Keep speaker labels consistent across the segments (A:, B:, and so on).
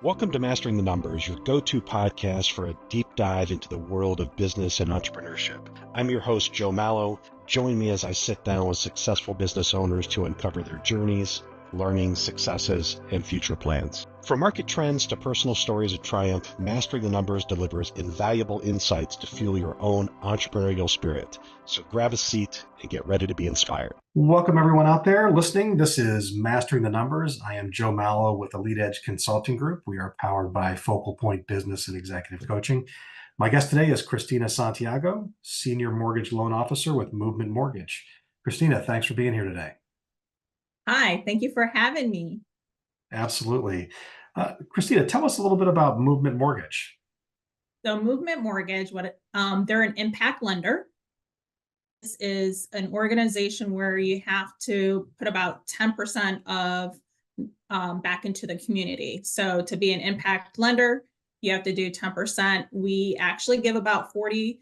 A: Welcome to Mastering the Numbers, your go-to podcast for a deep dive into the world of business and entrepreneurship. I'm your host, Joe Marlow. Join me as I sit down with successful business owners to uncover their journeys, learnings, successes, and future plans. From market trends to personal stories of triumph, Mastering the Numbers delivers invaluable insights to fuel your own entrepreneurial spirit. So grab a seat and get ready to be inspired.
B: Welcome everyone out there listening. This is Mastering the Numbers. I am Joe Mallow with the Lead Edge Consulting Group. We are powered by Focal Point Business and Executive Coaching. My guest today is Christina Santiago, Senior Mortgage Loan Officer with Movement Mortgage. Christina, thanks for being here today.
C: Hi, thank you for having me.
B: Absolutely. Christina, tell us a little bit about Movement Mortgage.
C: So Movement Mortgage, they're an impact lender. This is an organization where you have to put about 10% of back into the community. So to be an impact lender, you have to do 10%. We actually give about 40%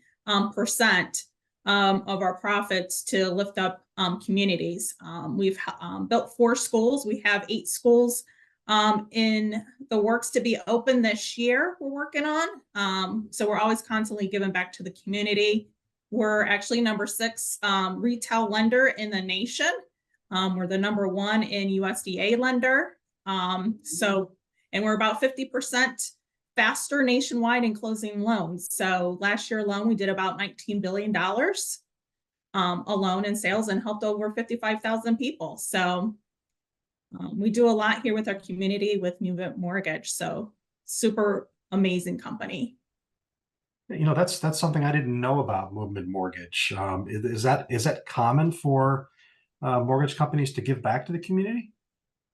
C: of our profits to lift up communities. We've built 4 schools. We have 8 schools in the works to be open this year we're working on. So we're always constantly giving back to the community. We're actually number 6 retail lender in the nation. We're the number 1 in USDA lender. And we're about 50% faster nationwide in closing loans. So last year alone, we did about $19 billion alone in sales and helped over 55,000 people. So we do a lot here with our community with Movement Mortgage. So super amazing company.
B: You know, that's something I didn't know about Movement Mortgage. Is that common for mortgage companies to give back to the community?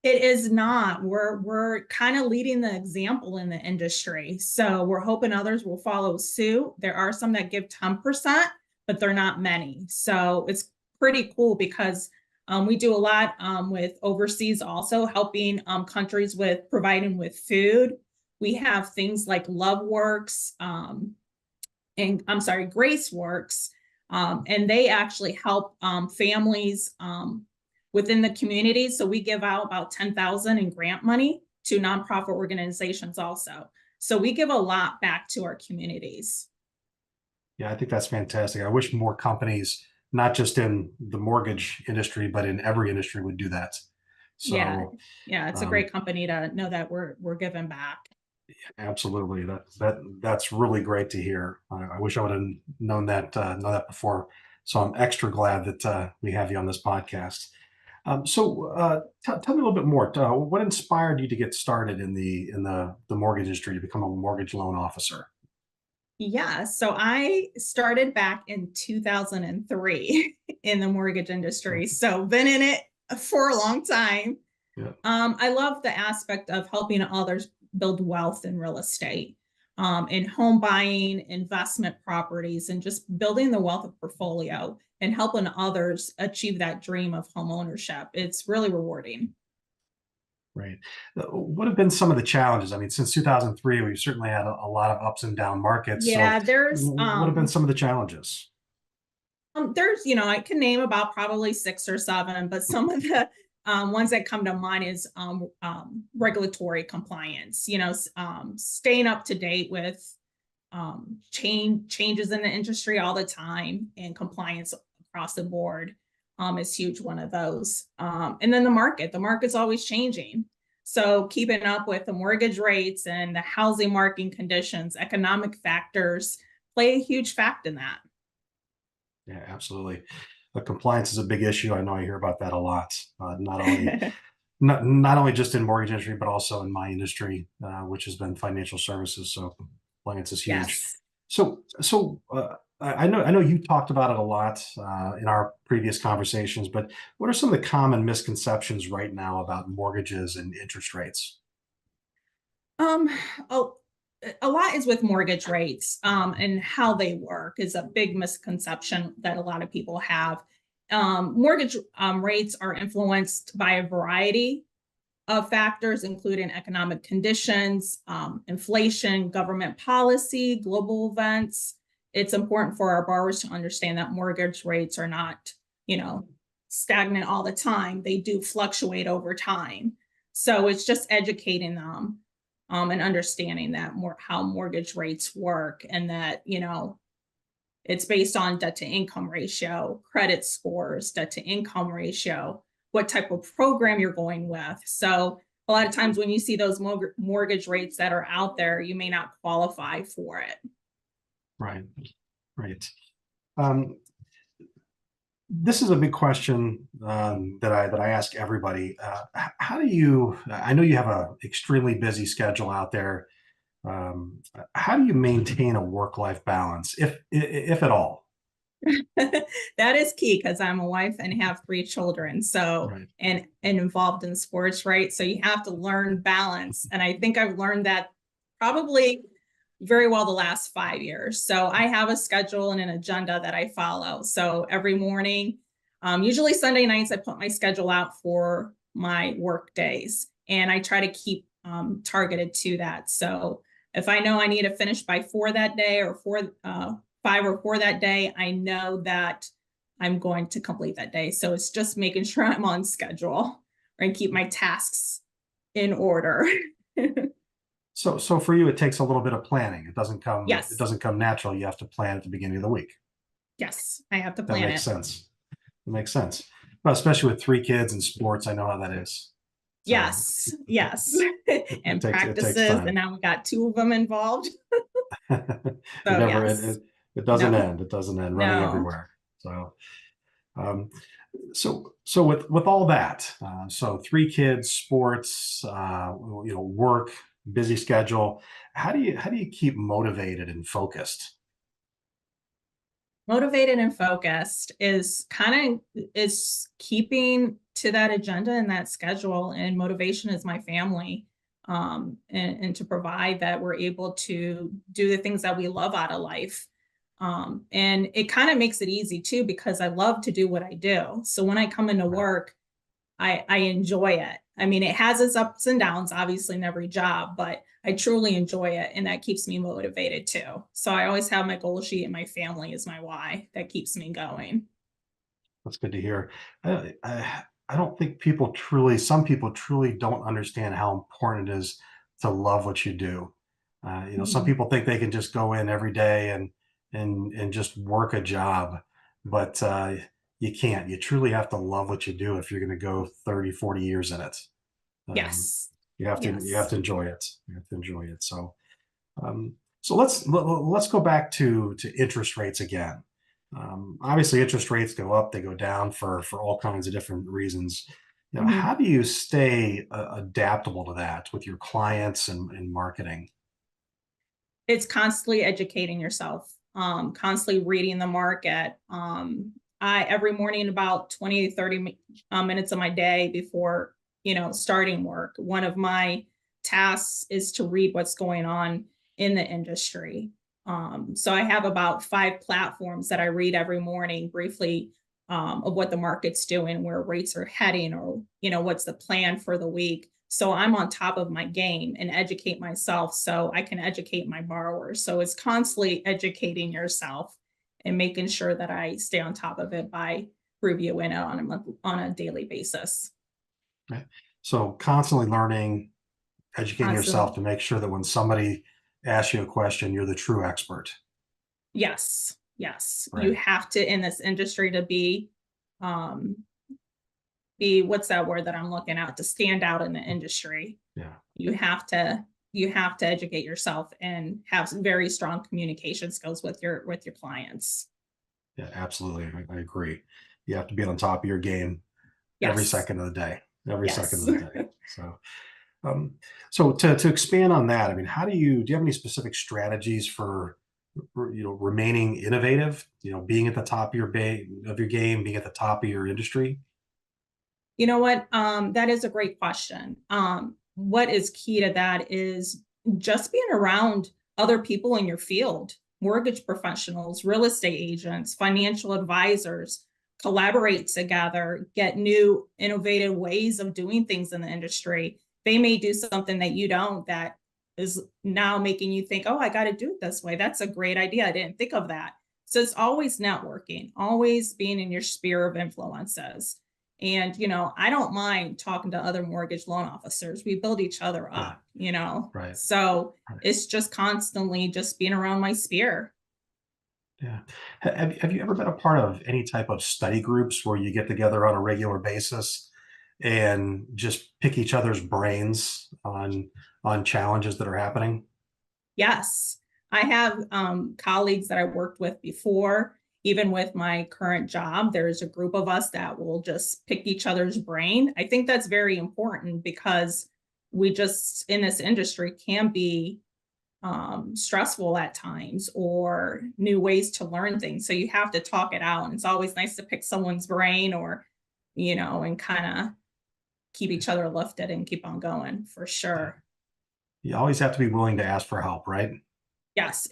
C: It is not. We're kind of leading the example in the industry. So we're hoping others will follow suit. There are some that give 10%, but they're not many. So it's pretty cool because we do a lot with overseas also, helping countries with providing with food. We have things like LoveWorks GraceWorks, and they actually help families within the community. So we give out about $10,000 in grant money to nonprofit organizations also. So we give a lot back to our communities.
B: Yeah, I think that's fantastic. I wish more companies, not just in the mortgage industry, but in every industry, would do that.
C: So yeah, it's a great company to know that we're giving back.
B: Absolutely. That's really great to hear. I wish I would have known that before. So I'm extra glad that we have you on this podcast. So tell me a little bit more. What inspired you to get started in the mortgage industry to become a mortgage loan officer?
C: Yeah, so I started back in 2003 in the mortgage industry. So been in it for a long time.
B: Yeah.
C: I love the aspect of helping others build wealth in real estate, in home buying, investment properties, and just building the wealth of portfolio and helping others achieve that dream of home ownership. It's really rewarding.
B: Right. What have been some of the challenges? I mean, since 2003, we've certainly had a lot of ups and down markets.
C: Yeah,
B: so
C: there's
B: what have been some of the challenges?
C: I can name about probably 6 or 7, but some of the ones that come to mind is regulatory compliance, staying up to date with changes in the industry all the time, and compliance across the board is huge, one of those. And then the market's always changing. So keeping up with the mortgage rates and the housing market conditions, economic factors play a huge fact in that.
B: Yeah, absolutely. Compliance is a big issue. I know I hear about that a lot, not only just in mortgage industry, but also in my industry, which has been financial services. So compliance is huge.
C: Yes.
B: So I know you talked about it a lot in our previous conversations, but what are some of the common misconceptions right now about mortgages and interest rates?
C: A lot is with mortgage rates and how they work is a big misconception that a lot of people have. Mortgage rates are influenced by a variety of factors, including economic conditions, inflation, government policy, global events. It's important for our borrowers to understand that mortgage rates are not, stagnant all the time. They do fluctuate over time. So it's just educating them and understanding that how mortgage rates work, and that, it's based on debt to income ratio, credit scores, debt to income ratio, what type of program you're going with. So a lot of times when you see those mortgage rates that are out there, you may not qualify for it.
B: Right. Right. Um, this is a big question that I ask everybody. How do you? I know you have an extremely busy schedule out there. How do you maintain a work-life balance, if at all?
C: That is key, because I'm a wife and have 3 children. So,
B: Right.
C: and involved in sports, right? So you have to learn balance. And I think I've learned that probably very well the last 5 years. So I have a schedule and an agenda that I follow. So every morning, usually Sunday nights, I put my schedule out for my work days, and I try to keep targeted to that. So if I know I need to finish by 4 that day, or 5 or 4 that day, I know that I'm going to complete that day. So it's just making sure I'm on schedule and keep my tasks in order.
B: So for you, it takes a little bit of planning. It doesn't come.
C: Yes.
B: It doesn't come natural. You have to plan at the beginning of the week.
C: Yes, I have to
B: That
C: plan
B: makes
C: it.
B: sense. It makes sense. Well, especially with 3 kids and sports, I know how that is. So
C: Yes, yes. And
B: it takes
C: practices,
B: time.
C: and now we got 2 of them involved.
B: It
C: So
B: never.
C: yes.
B: It doesn't
C: No,
B: end. It doesn't end. Running
C: no.
B: everywhere. So. Um, so with all that, so 3 kids, sports, work, busy schedule. How do you keep motivated and focused?
C: Motivated and focused is keeping to that agenda and that schedule, and motivation is my family, and to provide that we're able to do the things that we love out of life. And it kind of makes it easy too, because I love to do what I do. So when I come into
B: Right.
C: work, I enjoy it. I mean, it has its ups and downs, obviously, in every job, but I truly enjoy it, and that keeps me motivated too. So I always have my goal sheet, and my family is my why that keeps me going.
B: That's good to hear. I don't think some people truly don't understand how important it is to love what you do. Some
C: Mhm.
B: people think they can just go in every day and just work a job, but you can't. You truly have to love what you do if you're going to go 30, 40 years in it. Um,
C: Yes.
B: you have
C: Yes.
B: to enjoy it. You have to enjoy it. So let's go back to interest rates again. Obviously, interest rates go up, they go down for all kinds of different reasons.
C: Mhm.
B: How do you stay adaptable to that with your clients and marketing?
C: It's constantly educating yourself, constantly reading the market. I every morning, about 20 to 30 minutes of my day before, starting work, one of my tasks is to read what's going on in the industry. So I have about 5 platforms that I read every morning briefly, of what the market's doing, where rates are heading, or what's the plan for the week. So I'm on top of my game and educate myself so I can educate my borrowers. So it's constantly educating yourself and making sure that I stay on top of it by reviewing it on a daily basis.
B: Right? So constantly learning, educating yourself
C: Constantly.
B: to make sure that when somebody asks you a question, you're the true expert.
C: Yes. Yes. You
B: Right.
C: have to, in this industry, to um what's that word that I'm looking at, to stand out in the industry.
B: Yeah.
C: You have to educate yourself and have some very strong communication skills with your clients.
B: Yeah, absolutely. I agree. You have to be on top of your game every
C: Yes.
B: second of the day. Every second
C: Yes.
B: of the day. So Um, so to expand on that, I mean, do you have any specific strategies for remaining innovative? Being at the top of your game, being at the top of your industry.
C: You know what? That is a great question. What is key to that is just being around other people in your field, mortgage professionals, real estate agents, financial advisors, collaborate together, get new innovative ways of doing things in the industry. They may do something that you don't, that is now making you think, oh, I got to do it this way. That's a great idea. I didn't think of that. So it's always networking, always being in your sphere of influences. And, I don't mind talking to other mortgage loan officers. We build each other
B: Yeah.
C: up,
B: Right.
C: So
B: Right.
C: it's just constantly just being around my sphere.
B: Yeah. Have you ever been a part of any type of study groups where you get together on a regular basis and just pick each other's brains on challenges that are happening?
C: Yes, I have colleagues that I worked with before. Even with my current job, there's a group of us that will just pick each other's brain. I think that's very important because we just in this industry can be stressful at times or new ways to learn things. So you have to talk it out. And it's always nice to pick someone's brain or, and kind of keep each other lifted and keep on going for
B: Yeah.
C: sure.
B: You always have to be willing to ask for help, right?
C: Yes.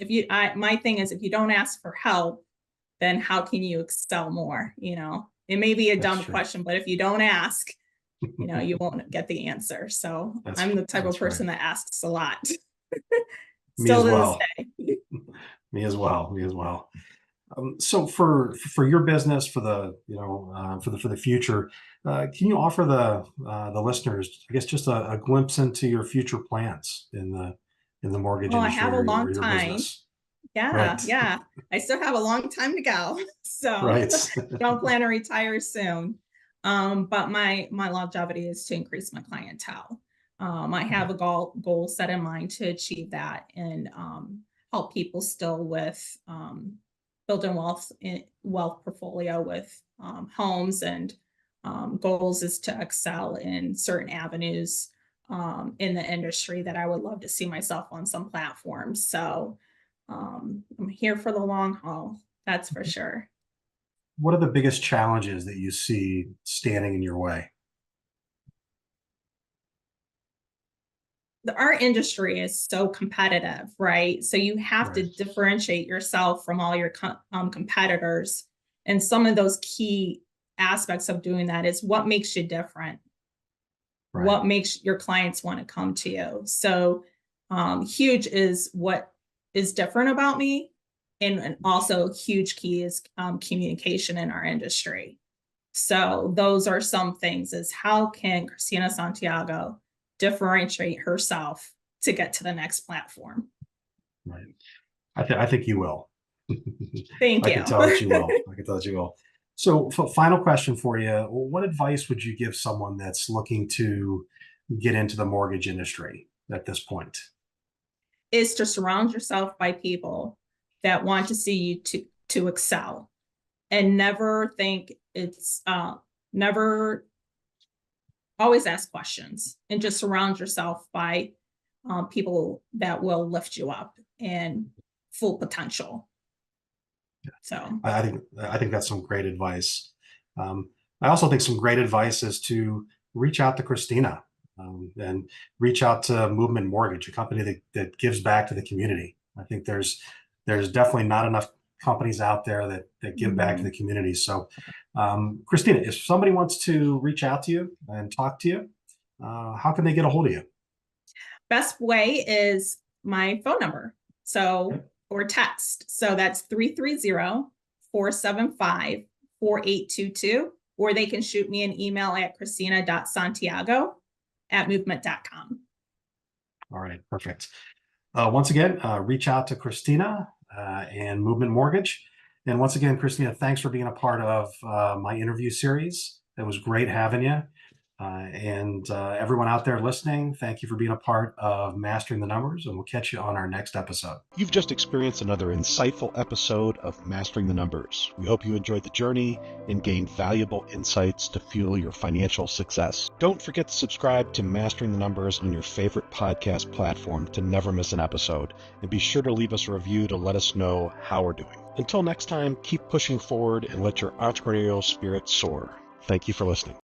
C: My thing is, if you don't ask for help, then how can you excel more? It may be a
B: That's
C: dumb
B: true.
C: question, but if you don't ask, you won't get the answer. So I'm the type of
B: That's right.
C: person that asks a lot.
B: Me
C: Still
B: as
C: to this
B: well.
C: day.
B: Me as well. Me as well. So for your business, for the for the future, can you offer the listeners, I guess, just a glimpse into your future plans in the mortgage
C: Oh, I
B: industry
C: have a long
B: or your
C: time.
B: business?
C: Yeah,
B: Right.
C: yeah. I still have a long time to go. So
B: Right.
C: don't plan to retire soon. But my longevity is to increase my clientele. I have a goal set in mind to achieve that and help people still with building wealth portfolio with homes and goals is to excel in certain avenues in the industry that I would love to see myself on some platforms. So I'm here for the long haul. That's for sure.
B: What are the biggest challenges that you see standing in your way?
C: Our industry is so competitive, right? So you have to
B: Right.
C: differentiate yourself from all your competitors. And some of those key aspects of doing that is what makes you different,
B: Right.
C: what makes your clients want to come to you. So huge is what is different about me. And also huge key is communication in our industry. So those are some things is how can Christina Santiago differentiate herself to get to the next platform?
B: Right. I think you will.
C: Thank
B: I
C: you.
B: can tell that you will. I can tell that you will. So, final question for you. What advice would you give someone that's looking to get into the mortgage industry at this point?
C: Is to surround yourself by people that want to see you to excel and never think it's never always ask questions and just surround yourself by people that will lift you up and full potential. So
B: I think that's some great advice. Um, I also think some great advice is to reach out to Christina and reach out to Movement Mortgage, a company that gives back to the community. I think there's definitely not enough companies out there that give back to the community. So, Christina, if somebody wants to reach out to you and talk to you, how can they get a hold of you?
C: best way is my phone number. So,
B: Okay.
C: or text. So that's 330-475-4822, or they can shoot me an email at christina.santiago@movement.com.
B: All right, perfect. Once again, reach out to Christina and Movement Mortgage. And once again, Christina, thanks for being a part of my interview series. It was great having you. And everyone out there listening, thank you for being a part of Mastering the Numbers, and we'll catch you on our next episode.
A: You've just experienced another insightful episode of Mastering the Numbers. We hope you enjoyed the journey and gained valuable insights to fuel your financial success. Don't forget to subscribe to Mastering the Numbers on your favorite podcast platform to never miss an episode, and be sure to leave us a review to let us know how we're doing. Until next time, keep pushing forward and let your entrepreneurial spirit soar. Thank you for listening.